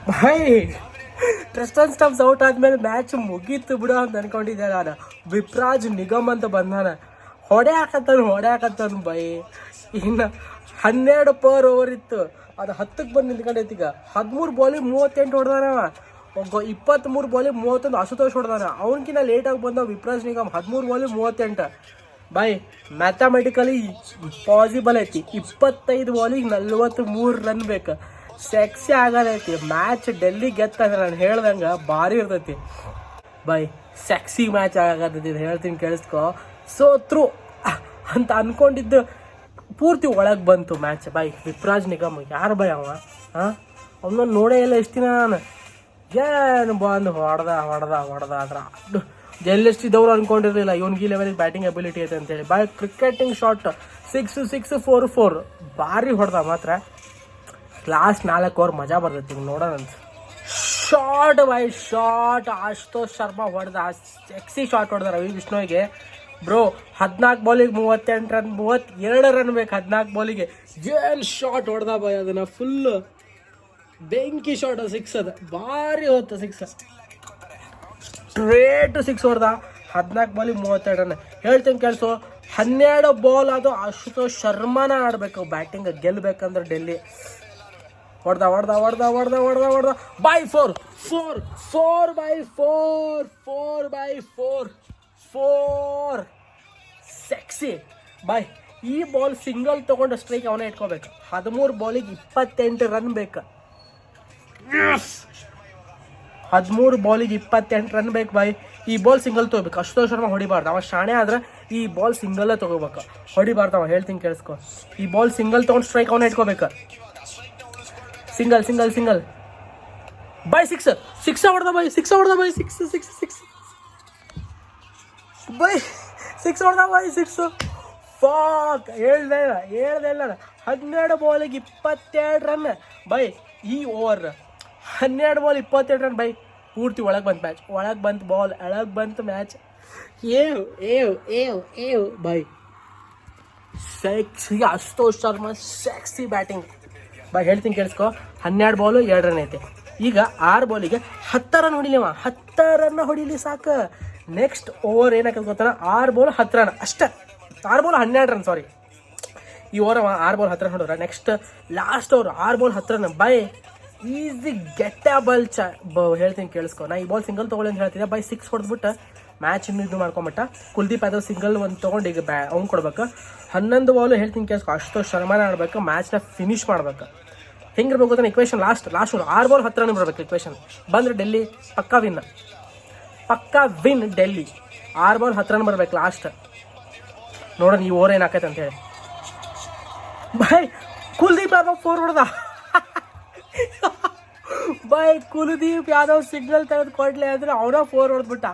ಬಾಯ್ ಟ್ರಿಸ್ಟನ್ ಸ್ಟಮ್ಸ್ out ಆದ್ಮೇಲೆ match ಮುಗೀತು ಬಿಡು ಅಂತ ಅನ್ಕೊಂಡಿದ್ದೆ ನಾನು. ವಿಪ್ರಾಜ್ ನಿಗಮ್ ಅಂತ ಬಂದಾನ, ಹೊಡೆ ಹಾಕತ್ತಾನ ಬೈ. ಇನ್ನು 12 ಪರ್ ಓವರ್ ಇತ್ತು, ಅದು 10ಕ್ಕೆ ಬಂದು ನಿಂತ್ಕೊಂಡೈತಿ. ಈಗ 13 ಬಾಲಿಗೆ 38 ಹೊಡೆದಾನವ. 23 ಬಾಲಿಗೆ 31 ಅಶುತೋಷ್ ಹೊಡೆದಾನ. ಅವನಕಿನ್ನ ಲೇಟಾಗಿ ಬಂದ ವಿಪ್ರಾಜ್ ನಿಗಮ್ 13 ಬಾಲಿಗೆ 38. ಬಾಯ್ ಮ್ಯಾಥಮೆಟಿಕಲಿ ಪಾಸಿಬಲ್ ಐತಿ. 25 ಬಾಲಿಗೆ 43 ರನ್ ಬೇಕು. ಸೆಕ್ಸಿ ಆಗದೈತಿ ಮ್ಯಾಚ್. ಡೆಲ್ಲಿ ಗೆತ್ತಂದ್ರೆ ನಾನು ಹೇಳ್ದಂಗೆ ಭಾರಿ ಇರ್ತೈತಿ ಬಾಯ್. ಸೆಕ್ಸಿ ಮ್ಯಾಚ್ ಆಗತೈತಿ ಹೇಳ್ತೀನಿ ಕೇಳಿಸ್ಕೊ. ಸೋತ್ರು ಅಂತ ಅನ್ಕೊಂಡಿದ್ದು ಪೂರ್ತಿ ಒಳಗೆ ಬಂತು ಮ್ಯಾಚ್ ಬಾಯ್. ವಿಪ್ರಾಜ್ ನಿಗಮ್ ಯಾರು ಬಾಯ್ ಅವ? ಅವನ್ನ ನೋಡೇ ಇಲ್ಲ ಎಷ್ಟು ದಿನ ನಾನು. ಏನು ಬಂದು ಹೊಡೆದ ಅದ್ರ ಜೆಲ್ಲೆಷ್ಟಿದ್ದವ್ರು ಅನ್ಕೊಂಡಿರಲಿಲ್ಲ ಇವನ್ಗೆ ಈ ಲೆವೆಲಿಗೆ ಬ್ಯಾಟಿಂಗ್ ಅಬಿಲಿಟಿ ಐತೆ ಅಂತೇಳಿ. ಬಾಯ್ ಕ್ರಿಕೆಟಿಂಗ್ ಶಾಟ್ 6-4 ಭಾರಿ ಹೊಡೆದ ಮಾತ್ರ. ಲಾಸ್ಟ್ 4 ಓವರ್ ಮಜಾ ಬರ್ತೈತಿ ನೋಡೋಣ. ಶಾರ್ಟ್ ಬಾಯ್ ಶಾರ್ಟ್ ಆಶುತೋಷ್ ಶರ್ಮಾ ಹೊಡೆದ ಸೆಕ್ಸಿ ಶಾರ್ಟ್ ಹೊಡೆದ ರವಿ ಬಿಷ್ಣೋಯ್ಗೆ ಬ್ರೋ. 14 ಬಾಲಿಗೆ 38 ರನ್, 32 ರನ್ ಬೇಕು 14 ಬಾಲಿಗೆ. ಏನ್ ಶಾರ್ಟ್ ಹೊಡೆದ ಬಾಯ್, ಅದನ್ನ ಫುಲ್ ಬೆಂಕಿ ಶಾರ್ಟ್. 6 ಅದು ಭಾರಿ ಹೊತ್ತು. 6 ಸ್ಟ್ರೇಟ್ 6 ಹೊಡೆದ. 14 ಬಾಲಿಗೆ 32 ರನ್. ಹೇಳ್ತೀನಿ ಕೇಳಿಸು, 12 ಬಾಲ್ ಅದು ಆಶುತೋಷ್ ಶರ್ಮಾನ ಆಡಬೇಕು ಬ್ಯಾಟಿಂಗ್ ಗೆಲ್ಲಬೇಕಂದ್ರೆ ಡೆಲ್ಲಿ. ಹೊಡೆದ ಬಾಯ್ 4 ಸೆಕ್ಸಿ ಬಾಯ್. ಈ ಬಾಲ್ ಸಿಂಗಲ್ ತೊಗೊಂಡು ಸ್ಟ್ರೈಕ್ ಅವನೇ ಇಟ್ಕೋಬೇಕು. 13 ಬಾಲಿಗೆ 28 ರನ್ ಬೇಕು. 13 ಬಾಲಿಗೆ 28 ರನ್ ಬೇಕು ಬಾಯ್. ಈ ಬಾಲ್ ಸಿಂಗಲ್ ತೊಗೋಬೇಕು. ಅಶುತೋಷ್ ಶರ್ಮಾ ಹೊಡಿಬಾರ್ದು, ಅವ ಶಾಣೆ ಆದ್ರೆ ಈ ಬಾಲ್ ಸಿಂಗಲ್ಲೇ ತೊಗೋಬೇಕು, ಹೊಡಿಬಾರ್ದವ. ಹೇಳ್ತೀನಿ ಕೇಳಿಸ್ಕೊ, ಈ ಬಾಲ್ ಸಿಂಗಲ್ ತೊಗೊಂಡು ಸ್ಟ್ರೈಕ್ ಅವನೇ ಇಟ್ಕೋಬೇಕು. ಸಿಂಗಲ್ ಬಾಯ್. 6 ಹೊಡೆದ ಬಾಯ್. 6 ಹೊಡೆದ ಬಾಯ್. 6 ಫಾಕ್ ಹೇಳ್ದೆ ಇಲ್ಲ. 12 ಬಾಲಿಗೆ 22 ರನ್ ಬೈ. ಈ ಓವರ್ 12 ಬಾಲ್ 22 ರನ್ ಬೈ. ಪೂರ್ತಿ ಒಳಗೆ ಬಂತು ಮ್ಯಾಚ್. ಒಳಗೆ ಬಂತು ಬಾಲ್, ಒಳಗೆ ಬಂತು ಮ್ಯಾಚ್. ಏವ್ ಬೈ. Sexy Ashutosh Sharma sexy batting ಬೈ. ಹೇಳ್ತೀನಿ ಕೇಳಿಸ್ಕೊ, 12 ಬಾಲು 2 ರನ್ ಐತೆ. ಈಗ 6 ಬಾಲಿಗೆ 10 ರನ್ ಹೊಡಿಲಿವ. 10 ರನ್ ಹೊಡಿಲಿ ಸಾಕು. ನೆಕ್ಸ್ಟ್ ಓವರ್ ಏನಾಗ್ತದೆ ಗೊತ್ತಾನ, 6 ಬಾಲ್ 10 ರನ್ ಅಷ್ಟೇ. 6 ಬಾಲ್ 12 ರನ್ ಸಾರಿ. ಈ ಓವರ್ 6 ಬಾಲ್ 10 ರನ್ ಹೊಡೋರ. Next last over 6 ball 10 run ಬೈ. ಈಸಿ ಗೆಟಬಲ್ ಹೇಳ್ತೀನಿ ಕೇಳಿಸ್ಕೊ. ನಾ ಈ ಬಾಲ್ ಸಿಂಗಲ್ ತೊಗೊಳ್ಳಿ ಅಂತ ಹೇಳ್ತಿದ್ದೆ ಬೈ. 6 ಹೊಡೆದ್ಬಿಟ್ಟು ಮ್ಯಾಚ್ ಇನ್ನೂ ಇದು ಮಾಡ್ಕೊಂಬಿಟ್ಟ. ಕುಲ್ದೀಪ್ ಯಾದವ್ ಸಿಂಗಲ್ ಒಂದು ತೊಗೊಂಡು ಈಗ ಅವ್ನು ಕೊಡ್ಬೇಕು. 11 ಬಾಲು ಹೇಳ್ತೀನಿ ಕೇಳಿಸ್ಕೊ. ಅಶುತೋಷ್ ಶರ್ಮಾನ ಆಡ್ಬೇಕು, ಮ್ಯಾಚ್ನ ಫಿನಿಶ್ ಮಾಡ್ಬೇಕು. ಹೆಂಗಿರ್ಬೇಕು ಗೊತ್ತಾನೆ ಇಕ್ವೇಷನ್? ಲಾಸ್ಟ್ 6 ಬಾಲ್ 10 ರನ್ ಬರ್ಬೇಕು ಇಕ್ವೇಷನ್. ಬಂದರೆ ಡೆಲ್ಲಿ ಪಕ್ಕಾ ವಿನ್ ಡೆಲ್ಲಿ. 6 ಬಾಲ್ 10 ರನ್ ಬರ್ಬೇಕು ಲಾಸ್ಟ್. ನೋಡೋಣ ಈ ಓವರ್ ಏನಾಕೈತೆ ಅಂತೇಳಿ. ಬಾಯ್ ಕುಲ್ದೀಪ್ ಯಾದವ್ 4 ಹೊಡೆದ ಬಾಯ್. ಕುಲ್ದೀಪ್ ಯಾದವ್ ಸಿಗ್ನಲ್ ತೆಗೆದು ಕೊಡ್ಲಿ ಅಂದರೆ ಅವನ 4 ಹೊಡೆದ್ಬಿಟ್ಟ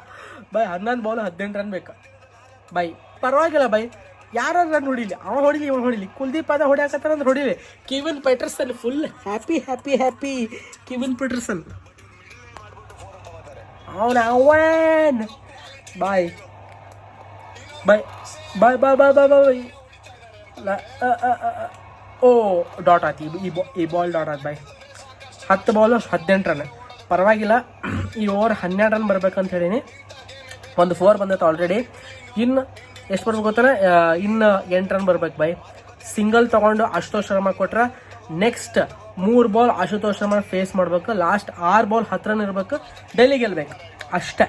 ಬಾಯ್. 11 ಬಾಲ್ 18 ರನ್ ಬೇಕು ಬಾಯ್. ಪರವಾಗಿಲ್ಲ ಬಾಯ್, ಯಾರು ರನ್ ಹೊಡಿಲಿ, ಅವ ಹೊಡಿಲಿ ಇವ ಹೊಡಿಲಿ. ಕುಲ್ದೀಪ್ ಯಾದವ್ ಹೊಡಿಯಾಕತ್ತಾರ ಅಂದ್ರೆ ಹೊಡಿಲಿ. ಕಿವಿನ್ ಪೆಟರ್ಸನ್ ಫುಲ್ ಹ್ಯಾಪಿ. ಕಿವಿನ್ ಪೆಟರ್ಸನ್ ಅವನ್ ಬಾಯ್. ಓ ಡಾಟ್ ಆಯ್ತು. ಈ ಬಾಲ್ ಡಾಟ್ ಆಯ್ತು ಬಾಯ್. 10 ಬಾಲು 18 ರನ್ ಪರವಾಗಿಲ್ಲ. ಈ ಓವರ್ 12 ರನ್ ಬರ್ಬೇಕಂತ ಹೇಳೀನಿ. ಒಂದು 4 ಬಂದೈತೆ ಆಲ್ರೆಡಿ. ಇನ್ನು ಎಷ್ಟು ಬರ್ಬೇಕು ಗೊತ್ತಾನೆ, ಇನ್ನು 8 ರನ್ ಬರ್ಬೇಕು ಬಾಯ್. ಸಿಂಗಲ್ ತೊಗೊಂಡು ಅಶುತೋಷ್ ಶರ್ಮಾ ಕೊಟ್ರೆ next 3 ball Ashutosh Sharma face ಮಾಡಬೇಕು. ಲಾಸ್ಟ್ 6 ಬಾಲ್ 10 ರನ್ ಇರಬೇಕು. ಡೆಲ್ಲಿ ಗೆಲ್ಬೇಕು ಅಷ್ಟೇ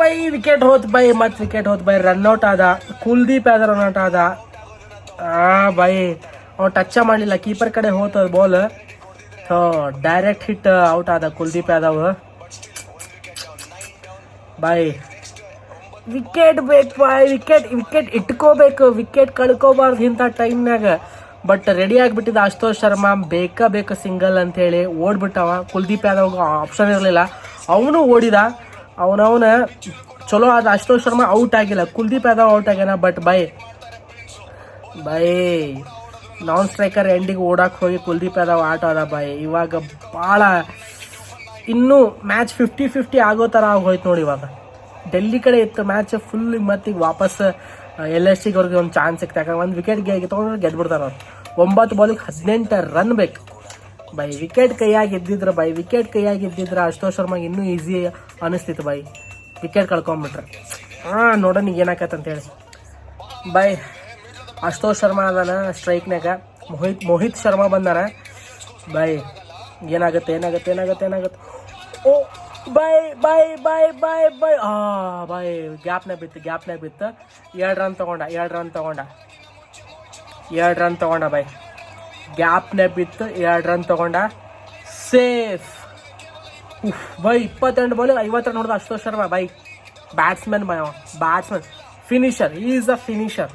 ಬೈ. ವಿಕೆಟ್ ಹೋತ್ ಬೈ, ಮತ್ತೆ ವಿಕೆಟ್ ಹೋತ್ ಬೈ. ರನ್ಔಟ್ ಆದ ಕುಲ್ದೀಪ್ ಯಾದವ್, ರನ್ಔಟ್ ಆದ ಬೈ. ಅವ್ನು ಟಚ್ ಮಾಡಲಿಲ್ಲ, ಕೀಪರ್ ಕಡೆ ಹೋತದ ಬಾಲ್. ಡೈರೆಕ್ಟ್ ಹಿಟ್ ಔಟ್ ಆದ ಕುಲ್ದೀಪ್ ಯಾದವ್ ಬಾಯ್. ವಿಕೆಟ್ ಬೇಕು ಬಾಯ್. ವಿಕೆಟ್ ಇಟ್ಕೋಬೇಕು, ವಿಕೆಟ್ ಕಳ್ಕೋಬಾರ್ದು ಇಂಥ ಟೈಮ್ನಾಗ. ಬಟ್ ರೆಡಿ ಆಗಿಬಿಟ್ಟಿದ್ದ ಅಶುತೋಷ್ ಶರ್ಮಾ, ಬೇಕು ಸಿಂಗಲ್ ಅಂತೇಳಿ ಓಡ್ಬಿಟ್ಟವ. ಕುಲ್ದೀಪ್ ಯಾದವ್ ಆಪ್ಷನ್ ಇರಲಿಲ್ಲ, ಅವನು ಓಡಿದ. ಅವನವನ ಚಲೋ ಆದ. ಅಶುತೋಷ್ ಶರ್ಮಾ ಔಟ್ ಆಗಿಲ್ಲ, ಕುಲ್ದೀಪ್ ಯಾದವ್ ಔಟ್ ಆಗ್ಯಾನ. ಬಟ್ ಬೈ ನಾನ್ ಸ್ಟ್ರೈಕರ್ ಎಂಡಿಗೆ ಓಡಕ್ಕೆ ಹೋಗಿ ಕುಲ್ದೀಪ್ ಯಾದವ್ ಆಟ ಆದ ಬೈ. ಇವಾಗ ಭಾಳ ಇನ್ನೂ ಮ್ಯಾಚ್ 50-50 ಆಗೋ ಥರ ಆಗೋಯ್ತು ನೋಡಿ. ಇವಾಗ ಡೆಲ್ಲಿ ಕಡೆ ಇತ್ತು ಮ್ಯಾಚ್ ಫುಲ್. ಮತ್ತು ಈಗ ವಾಪಸ್ LSG ಅವ್ರಿಗೆ ಒಂದು ಚಾನ್ಸ್ ಸಿಕ್ತು. ಯಾಕಂದ್ರೆ ಒಂದು ವಿಕೆಟ್ ತೊಗೊಂಡ್ರೆ ಗೆದ್ಬಿಡ್ತಾರೆ ಅವ್ರು. 9 ಬಾಲಿಗೆ 18 ರನ್ ಬೇಕು. ಬೈ ವಿಕೆಟ್ ಕೈಯಾಗಿ ಇದ್ದಿದ್ರೆ ಅಶುತೋಷ್ ಶರ್ಮಾಗೆ ಇನ್ನೂ ಈಸಿ ಅನಿಸ್ತಿತ್ತು ಬೈ. ವಿಕೆಟ್ ಕಳ್ಕೊಂಬಿಟ್ರೆ ನೋಡೋಣ ಏನಾಕತ್ತೆ ಅಂತೇಳಿ. ಬೈ ಅಶುತೋಷ್ ಶರ್ಮಾ ಅದಾನ ಸ್ಟ್ರೈಕ್ನಾಗ, ಮೋಹಿತ್ ಶರ್ಮಾ ಬಂದಾನ. ಬೈ ಏನಾಗುತ್ತೆ ಓ ಬೈ ಬೈ ಬೈ ಬೈ ಬೈ ಬೈ ಗ್ಯಾಪ್ನಾಗ ಬಿತ್ತು 2 ರನ್ ತಗೊಂಡ ಬೈ. ಗ್ಯಾಪ್ನಾಗ ಬಿತ್ತು 2 ರನ್ ತಗೊಂಡ, ಸೇಫ್. ಬೈ 22 ಬಾಲ್ 50 ರನ್ ಹೊಡೆದ Ashutosh Sharma by. Batsman finisher, is a finisher.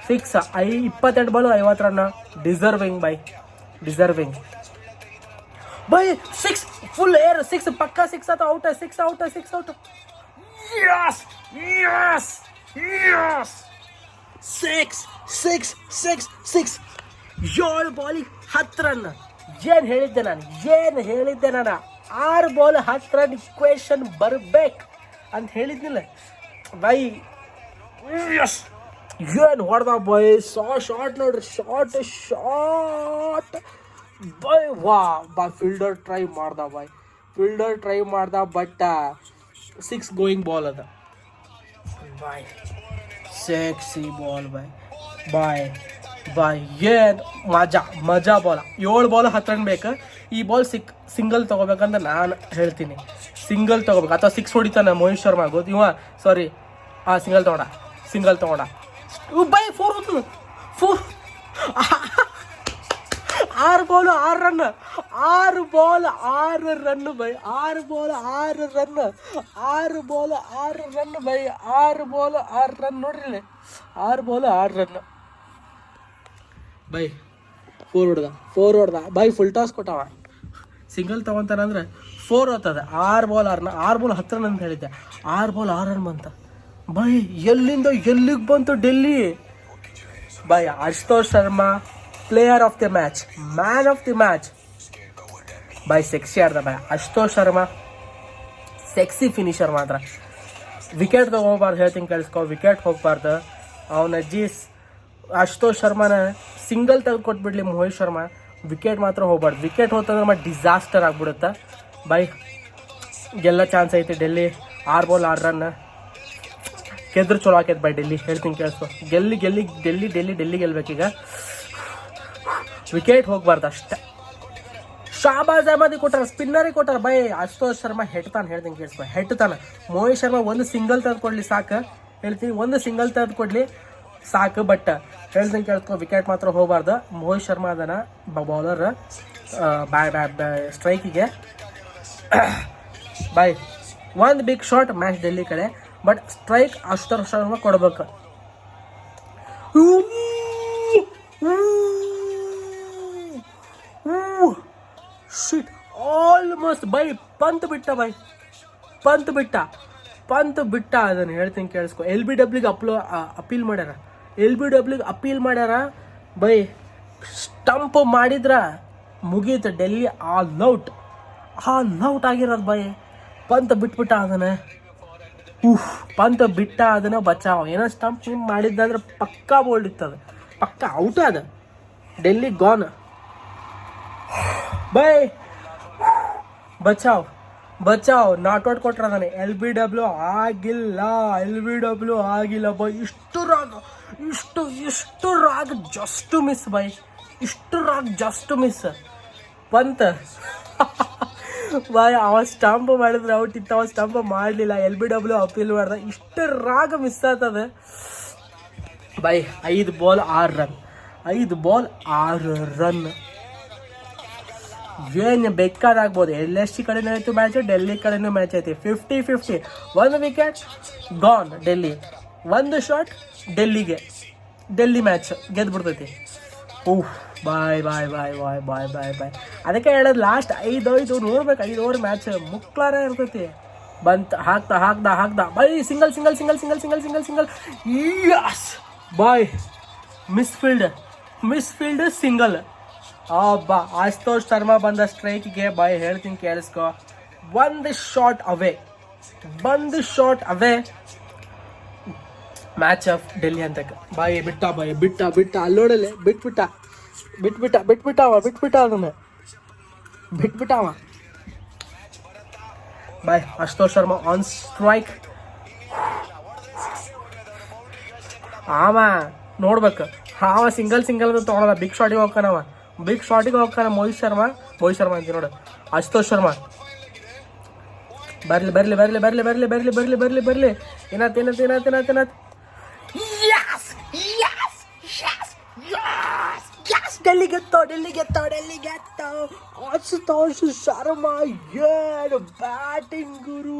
22 ball 50 run, deserving by. By 6 full air, 6 ಪಕ್ಕಾ 6 ಆತ, ಔಟ್. 7 ಬಾಲಿಗೆ 10 ರನ್. ಏನು ಹೇಳಿದ್ದೆ ನಾನು 6 ಬಾಲ್ 10 ರನ್ ಇಕ್ವೇಷನ್ ಬರ್ಬೇಕು ಅಂತ ಹೇಳಿದ್ನಿಲ್ಲ ಬೈ. ಏನು ಹೊಡೆದ ಬೈ, ಶಾರ್ಟ್ ನೋಡ್ರಿ, ಶಾರ್ಟ್ ಬೈ. ಫೀಲ್ಡರ್ ಟ್ರೈ ಮಾಡ್ದ ಬಟ್ 6 ಗೋಯಿಂಗ್ ಬಾಲ್ ಅದ ಬೈ. Sexy ball by. ಏನು ಮಜಾ ಬಾಲ್. 7 ಬಾಲ್ 10 ರನ್ ಬೇಕು. ಈ ಬಾಲ್ ಸಿಂಗಲ್ ತೊಗೋಬೇಕಂತ ನಾನು ಹೇಳ್ತೀನಿ. ಸಿಂಗಲ್ ತೊಗೋಬೇಕು ಅಥವಾ 6 ಹೊಡಿತಾನೆ ಮೋಹಿತ್ ಶರ್ಮಾ, ಗೊತ್ತು ಇವ. ಸಾರಿ, ಸಿಂಗಲ್ ತಗೊಂಡ ಬೈ. 4 6 ಬಾಲ್ 6 ರನ್ ಬೈ. 6 ಬಾಲ್ 6 ರನ್ ಬೈ. 6 ಬಾಲ್ 6 ರನ್ ನೋಡ್ರಿ. 6 ಬಾಲ್ 6 ರನ್ ಬೈ. 4 ಹೊಡೆದ ಬೈ. ಫುಲ್ ಟಾಸ್ ಕೊಟ್ಟವ. ಸಿಂಗಲ್ ತೊಗೊತಾನಂದ್ರೆ 4 ಹೋಗ್ತದೆ. 6 ಬಾಲ್ 10 ರನ್ ಅಂತ ಹೇಳಿದ್ದೆ. 6 ಬಾಲ್ 6 ರನ್ ಬಂತ ಬೈ. ಎಲ್ಲಿಂದ ಎಲ್ಲಿಗೆ ಬಂತು ಡೆಲ್ಲಿ ಬೈ. Ashutosh Sharma player of the match, man of the match ಬೈ. ಸೆಕ್ಸಿ ಆಡ್ದ ಬೈ ಅಶುತೋಷ್ ಶರ್ಮಾ, ಸೆಕ್ಸಿ ಫಿನಿಷರ್ ಮಾತ್ರ. ವಿಕೆಟ್ ತೊಗೋಬಾರ್ದು, ಹೇಳ್ತೀನಿ ಕೇಳಿಸ್ಕೊ. ವಿಕೆಟ್ ಹೋಗ್ಬಾರ್ದು. ಅವನ ಅಜ್ಜಿ ಅಶುತೋಷ್ ಶರ್ಮಾನ ಸಿಂಗಲ್ ತೆಗೆದು ಕೊಟ್ಬಿಡ್ಲಿ ಮೋಹಿತ್ ಶರ್ಮಾ, ವಿಕೆಟ್ ಮಾತ್ರ ಹೋಗ್ಬಾರ್ದು. ವಿಕೆಟ್ ಹೋತಂದ್ರೆ ಮತ್ತೆ ಡಿಸಾಸ್ಟರ್ ಆಗ್ಬಿಡುತ್ತೆ ಬೈ. ಗೆಲ್ಲ ಚಾನ್ಸ್ ಐತಿ ಡೆಲ್ಲಿ. 6 ಬಾಲ್ 6 ರನ್ ಗೆದ್ರೆ ಚಲೋ ಆಕೈತೆ ಬೈ ಡೆಲ್ಲಿ, ಹೇಳ್ತೀನಿ ಕೇಳಿಸ್ಕೊ. ಡೆಲ್ಲಿ ಗೆಲ್ಬೇಕೀಗ. ವಿಕೆಟ್ ಹೋಗ್ಬಾರ್ದು ಅಷ್ಟೇ. ಶಾಬಾಜ್ ಅಹಮದಿ ಕೊಟ್ಟಾರ, ಸ್ಪಿನ್ನರಿಗೆ ಕೊಟ್ಟಾರ ಬೈ. ಅಶುತೋಷ್ ಶರ್ಮಾ ಹೆಟ್ತಾನೆ, ಹೇಳ್ತೀನಿ ಕೇಳಿಸ್ಕೊ, ಹೆಟ್ತಾನೆ. ಮೋಹಿತ್ ಶರ್ಮಾ ಒಂದು ಸಿಂಗಲ್ ತೆಗೆದುಕೊಡ್ಲಿ ಸಾಕು, ಹೇಳ್ತೀನಿ. ಒಂದು ಸಿಂಗಲ್ ತೆಗೆದುಕೊಡ್ಲಿ ಸಾಕು, ಬಟ್ ಹೇಳ್ತೀನಿ ಕೇಳಿಸ್ಕೊ, ವಿಕೆಟ್ ಮಾತ್ರ ಹೋಗಬಾರ್ದು. ಮೋಹಿತ್ ಶರ್ಮಾ ಅದನ್ನ ಬೌಲರ್ ಸ್ಟ್ರೈಕಿಗೆ ಬೈ. ಒಂದು ಬಿಗ್ ಶಾಟ್ ಮ್ಯಾಚ್ ಡೆಲ್ಲಿ ಕಡೆ, ಬಟ್ ಸ್ಟ್ರೈಕ್ ಅಶುತೋಷ್ ಶರ್ಮಾ ಕೊಡ್ಬೇಕು. ಶಿಟ್ ಆಲ್ಮೋಸ್ಟ್ ಬೈ. ಪಂತ್ ಬಿಟ್ಟ ಅದನ್ನು ಹೇಳ್ತೀನಿ ಕೇಳಿಸ್ಕೊ. LBWಗೆ ಅಪೀಲ್ ಮಾಡ್ಯಾರ ಬೈ. ಸ್ಟಂಪ್ ಮಾಡಿದ್ರ ಮುಗೀತು ಡೆಲ್ಲಿ. ಆಲ್ ಔಟ್ ಆಗಿರೋದು ಬೈ. ಪಂತ್ ಬಿಟ್ಟ ಅದನ್ನ ಬಚಾವ್. ಏನೋ ಸ್ಟಂಪ್ ಮಾಡಿದ್ದಂದ್ರೆ ಪಕ್ಕಾ ಬೋಲ್ಡ್ ಇತ್ತದ, ಪಕ್ಕಾ ಔಟ್ ಅದ. ಡೆಲ್ಲಿ ಗಾನ್ ಬೈ. ಬಚಾವ್ ನಾಟ್ ಔಟ್ ಕೊಟ್ರ ಅದಾನೆ. LBW ಆಗಿಲ್ಲ ಬೈ. ಇಷ್ಟು ರಾಗ್ ಜಸ್ಟ್ ಮಿಸ್ ಬೈ. ಪಂತ್ ಬಾಯ್. ಅವ ಸ್ಟಂಪ್ ಮಾಡಿದ್ರೆ ಔಟ್ ಇತ್ತು, ಅವ ಸ್ಟಂಪ್ ಮಾಡಲಿಲ್ಲ. LBW ಅಪೀಲ್ ಮಾಡ್ದ. ಇಷ್ಟು ರಾಗ ಮಿಸ್ ಆಗ್ತದ ಬೈ. 5 ಬಾಲ್ 6 ರನ್ ಏನು ಬೇಕಾದಾಗ್ಬೋದು. LSG ಕಡೆನೂ ಆಯಿತು ಮ್ಯಾಚ್, ಡೆಲ್ಲಿ ಕಡೆನೂ ಮ್ಯಾಚ್ ಐತಿ. 50-50. 1 wicket gone Delhi, 1 shot Delhi match ಗೆದ್ಬಿಡ್ತೈತಿ. ಬಾಯ್. ಅದಕ್ಕೆ ಹೇಳೋದು ಲಾಸ್ಟ್ 5 ನೋಡ್ಬೇಕು. 5 ಓವರ್ ಮ್ಯಾಚ್ ಮುಕ್ಲಾರ ಇರ್ತೈತಿ. ಬಂತ ಹಾಕ್ದ ಬೈ. ಸಿಂಗಲ್ ಯಸ್ ಬಾಯ್. Misfield single. ಅಶುತೋಷ್ ಶರ್ಮಾ ಬಂದ ಸ್ಟ್ರೈಕ್ಗೆ ಬಾಯ್, ಹೇಳ್ತೀನಿ ಕೇಳಿಸ್ಕೊ. 1 shot away match of Delhi ಅಂತ ಬಾಯ್. ಬಿಟ್ಟ ಅಲ್ಲೋಡಲೆ ಬಿಟ್ಬಿಟ್ಟ ಅದನ್ನ ಬಿಟ್ಬಿಟ್ಟವ ಬಾಯ್. Ashutosh Sharma on strike. ಆವ ನೋಡ್ಬೇಕು, ಅವ ಸಿಂಗಲ್ ತೊಗೊಳಲ್ಲ, ಬಿಗ್ ಶಾಟಿಗೆ ಹೋಗ್ತಾನವ, ಬಿಗ್ ಶಾಟಿಗೆ ಹೋಗ್ತಾನ. ಮೋಹಿತ್ ಶರ್ಮಾ ಅಂತೀವಿ ನೋಡು. ಅಶುತೋಷ್ ಶರ್ಮಾ ಬರ್ಲಿ. ಏನಾತ್ ಡೆಲ್ಲಿ ಗೆತ್ತೋ. ಅಶುತೋಷ್ ಶರ್ಮಾ ಏನು ಬ್ಯಾಟಿಂಗ್ ಗುರು.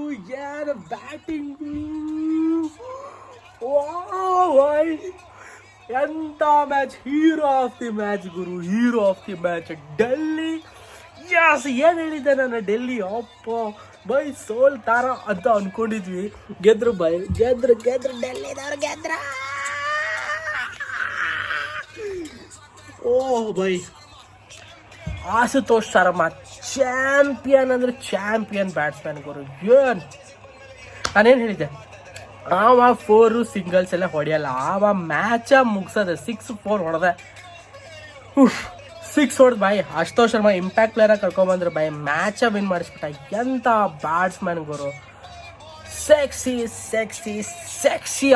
ಎಂತ match, hero of the match ಗುರು, hero of the match Delhi. ಏನು ಹೇಳಿದ್ದೆ ನಾನು, ಡೆಲ್ಲಿ ಅಪ್ಪ ಬೈ ಸೋಲ್ತಾರ ಅಂತ ಅನ್ಕೊಂಡಿದ್ವಿ. ಗೆದ್ರು ಬೈ, ಗೆದ್ರು ಡೆಲ್ಲಿದವ್ರು ಗೆದ್ರ. ಓಹ್ ಬೈ, ಆಶುತೋಷ್ ಶರ್ಮಾ ಚಾಂಪಿಯನ್ ಅಂದ್ರೆ ಚಾಂಪಿಯನ್ ಬ್ಯಾಟ್ಸ್ಮನ್ ಗುರು. ಏನು ನಾನೇನು ಹೇಳಿದ್ದೆ, ಆವ 4 ಸಿಂಗಲ್ಸ್ ಎಲ್ಲ ಹೊಡೆಯಲ್ಲ, ಆವ ಮ್ಯಾಚ ಮುಗ್ಸದೆ. 6-4 ಹೊಡೆದೆ, 6 ಹೊಡೆದು ಬಾಯ್. ಅಶುತೋಷ್ ಶರ್ಮಾ ಇಂಪ್ಯಾಕ್ಟ್ ಪ್ಲೇಯರಾಗಿ ಕರ್ಕೊಂಬಂದ್ರೆ ಬಾಯ್, ಮ್ಯಾಚ ವಿನ್ ಮಾಡಿಸ್ಬಿಟ್ಟ. ಎಂಥ ಬ್ಯಾಟ್ಸ್ಮನ್ ಗುರು, ಸೆಕ್ಸಿ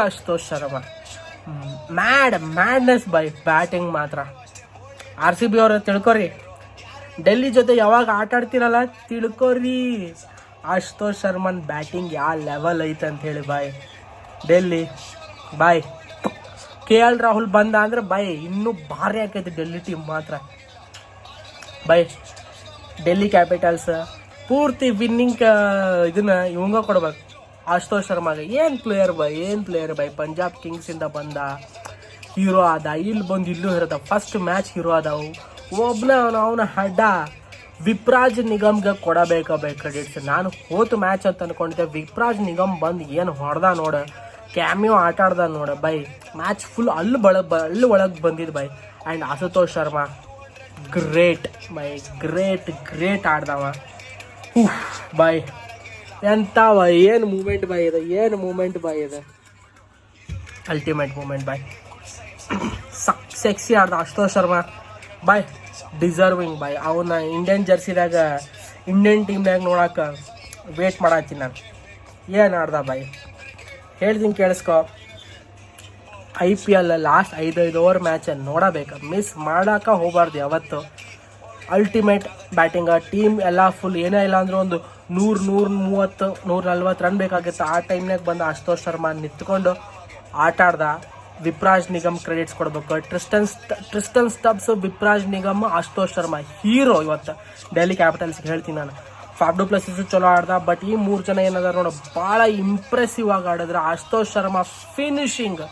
ಅಶುತೋಷ್ ಶರ್ಮಾ. ಮ್ಯಾಡ್ನೆಸ್ ಬಾಯ್, ಬ್ಯಾಟಿಂಗ್ ಮಾತ್ರ. RCB ಅವ್ರ ತಿಳ್ಕೊರಿ, ಡೆಲ್ಲಿ ಜೊತೆ ಯಾವಾಗ ಆಟ ಆಡ್ತೀರಲ್ಲ ತಿಳ್ಕೊರಿ, ಅಶುತೋಷ್ ಶರ್ಮನ್ ಬ್ಯಾಟಿಂಗ್ ಯಾವ ಲೆವೆಲ್ ಐತೆ ಅಂತ ಹೇಳಿ ಬಾಯ್. ಡೆಲ್ಲಿ ಬಾಯ್, KL ರಾಹುಲ್ ಬಂದ ಅಂದ್ರೆ ಬಾಯ್ ಇನ್ನೂ ಭಾರಿ ಆಕೈತಿ ಡೆಲ್ಲಿ ಟೀಮ್ ಮಾತ್ರ ಬಾಯ್. ಡೆಲ್ಲಿ ಕ್ಯಾಪಿಟಲ್ಸ್ ಪೂರ್ತಿ ವಿನ್ನಿಂಗ್ ಇದನ್ನ ಇವಂಗ ಕೊಡ್ಬೇಕು ಆಶುತೋಷ್ ಶರ್ಮಾಗೆ. ಏನು ಪ್ಲೇಯರ್ ಬಾಯ್, ಪಂಜಾಬ್ ಕಿಂಗ್ಸಿಂದ ಬಂದ, ಹೀರೋ ಆದ, ಇಲ್ಲಿ ಬಂದು ಇಲ್ಲೂ ಇರೋದ. ಫಸ್ಟ್ ಮ್ಯಾಚ್ ಹೀರೋ ಆದವು. ಅವನ ಹಡ್ಡ ವಿಪ್ರಾಜ್ ನಿಗಮ್ಗೆ ಕೊಡಬೇಕು ಕ್ರೆಡಿಟ್ಸ್. ನಾನು ಹೋತು ಮ್ಯಾಚ್ ಅಂತ ಅನ್ಕೊಂಡಿದ್ದೆ, ವಿಪ್ರಾಜ್ ನಿಗಮ್ ಬಂದು ಏನು ಹೊಡೆದ ನೋಡ, ಕ್ಯಾಮಿಯೋ ಆಟ ಆಡ್ದ ನೋಡ ಬೈ. ಮ್ಯಾಚ್ ಫುಲ್ ಅಲ್ಲಿ ಒಳಗೆ ಬಂದಿದ್ದು ಬೈ. ಆ್ಯಂಡ್ ಅಶುತೋಷ್ ಶರ್ಮಾ ಗ್ರೇಟ್ ಬೈ, ಗ್ರೇಟ್ ಆಡ್ದವ ಬಾಯ್. ಎಂತವ ಏನು ಮೂಮೆಂಟ್ ಬಾಯ್ ಇದೆ, ಅಲ್ಟಿಮೇಟ್ ಮೂಮೆಂಟ್ ಬಾಯ್. ಸೆಕ್ಸಿ ಆಡ್ದ ಅಶುತೋಷ್ ಶರ್ಮಾ ಬಾಯ್, ಡಿಸರ್ವಿಂಗ್ ಬಾಯ್. ಅವನ್ನ ಇಂಡಿಯನ್ ಜರ್ಸಿದಾಗ ಇಂಡಿಯನ್ ಟೀಮ್ನಾಗ ನೋಡಕ್ಕೆ ವೇಟ್ ಮಾಡತ್ತೀನಿ ನಾನು. ಏನು ಆಡ್ದ ಬಾಯ್, ಹೇಳ್ತೀನಿ ಕೇಳಿಸ್ಕೊ. IPL ಲಾಸ್ಟ್ 5 ಓವರ್ ಮ್ಯಾಚ್ ನೋಡಬೇಕು, ಮಿಸ್ ಮಾಡೋಕೆ ಹೋಗಬಾರ್ದು ಯಾವತ್ತು. ಅಲ್ಟಿಮೇಟ್ ಬ್ಯಾಟಿಂಗ್, ಟೀಮ್ ಎಲ್ಲ ಫುಲ್ ಏನೇ ಇಲ್ಲ ಅಂದರೂ ಒಂದು 100, 130, 140 ರನ್ ಬೇಕಾಗಿತ್ತು. ಆ ಟೈಮ್ನಾಗ ಬಂದು ಅಶುತೋಷ್ ಶರ್ಮಾ ನಿಂತ್ಕೊಂಡು ಆಟ ಆಡ್ದ. ವಿಪ್ರಾಜ್ ನಿಗಮ್ ಕ್ರೆಡಿಟ್ಸ್ ಕೊಡ್ಬೇಕು. ಟ್ರಿಸ್ಟನ್ ಸ್ಟಬ್ಸ್, ವಿಪ್ರಾಜ್ ನಿಗಮ್, ಅಶುತೋಷ್ ಶರ್ಮಾ ಹೀರೋ ಇವತ್ತು ಡೆಲ್ಲಿ ಕ್ಯಾಪಿಟಲ್ಸ್ಗೆ ಹೇಳ್ತೀನಿ ನಾನು. ಫಾಫ್ ಡು ಪ್ಲೆಸಿಸ್ ಚಲೋ ಆಡ್ದ, ಬಟ್ ಈ 3 ಜನ ಏನದ ನೋಡು ಭಾಳ ಇಂಪ್ರೆಸಿವ್ ಆಗಿ ಆಡಿದ್ರೆ. ಅಶುತೋಷ್ ಶರ್ಮಾ ಫಿನಿಶಿಂಗ್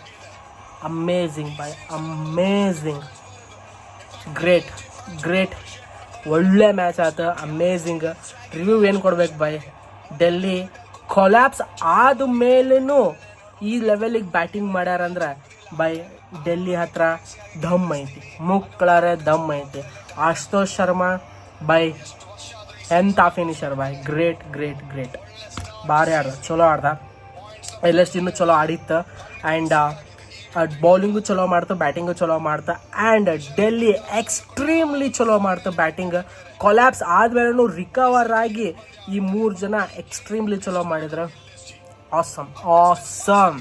ಅಮೇಝಿಂಗ್ ಬಾಯ್, ಅಮೇಝಿಂಗ್, ಗ್ರೇಟ್ ಒಳ್ಳೆ ಮ್ಯಾಚ್ ಆಯ್ತು, ಅಮೇಝಿಂಗ್. ರಿವ್ಯೂ ಏನು ಕೊಡ್ಬೇಕು ಬಾಯ್, ಡೆಲ್ಲಿ ಕೊಲ್ಯಾಪ್ಸ್ ಆದ ಮೇಲೂ ಈ ಲೆವೆಲಿಗೆ ಬ್ಯಾಟಿಂಗ್ ಮಾಡ್ಯಾರಂದ್ರೆ ಬಾಯ್, ಡೆಲ್ಲಿ ಹತ್ರ ದಮ್ ಐತಿ, ಮುಕ್ಳರೆ ದಮ್ ಐತಿ. ಅಶುತೋಷ್ ಶರ್ಮಾ ಬಾಯ್ ಎಂಥ ಫಿನಿಷರ್ ಬಾಯ್, ಗ್ರೇಟ್ ಭಾರಿ ಆಡ್ದ, ಚಲೋ ಆಡ್ದ. LSG ಚಲೋ ಆಡಿತ್ತು. ಆ್ಯಂಡ್ ಬೌಲಿಂಗು ಚಲೋ ಮಾಡ್ತು, ಬ್ಯಾಟಿಂಗು ಚಲೋ ಮಾಡ್ತು. ಆ್ಯಂಡ್ ಡೆಲ್ಲಿ ಎಕ್ಸ್ಟ್ರೀಮ್ಲಿ ಚಲೋ ಮಾಡ್ತು ಬ್ಯಾಟಿಂಗ್. ಕೊಲ್ಯಾಪ್ಸ್ ಆದಮೇಲೂ ರಿಕವರ್ ಆಗಿ ಈ 3 ಜನ ಎಕ್ಸ್ಟ್ರೀಮ್ಲಿ ಚಲೋ ಮಾಡಿದ್ರು. ಆಸಮ್